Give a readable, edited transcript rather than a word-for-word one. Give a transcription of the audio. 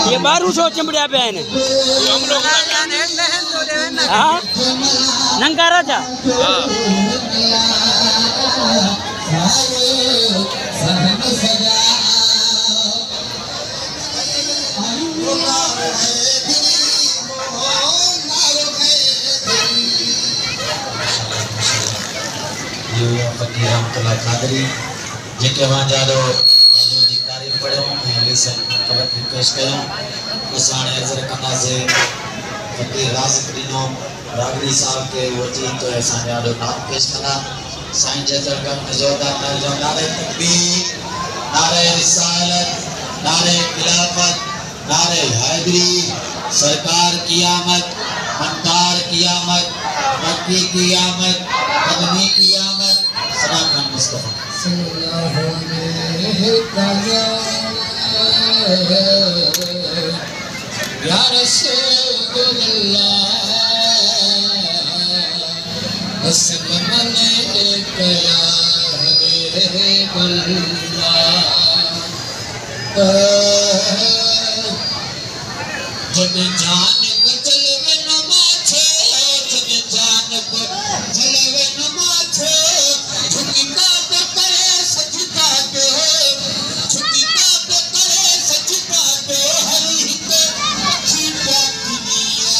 ये बारू सो चिमड़िया बहन हाँ नंगा राजा जेके वहाँ जादो जी तारीफ पढ़ो लिसन कलर रिक्वेस्ट कयो असाने अजर कना से फकीर राज़िक दिनो रागरी साहब के वजी तो ऐसा जादो नाम पेश कना साईं जतर का जोरदार तालियों नारे तकबीर नारे रिसालत नारे खिलाफत नारे हैदरी सरकार क़यामत मंतार क़यामत मक्की क़यामत मदनी क़यामत सनातन मुस्तफा या रसूलुल्लाह असलमन एक या हबीबुल्लाह जब जान को चलवे न माथे जब जान को चलवे न माथे झुकी बात करे सजदा के झुकी बात करे सजदा के हर एक अच्छी बात दुनिया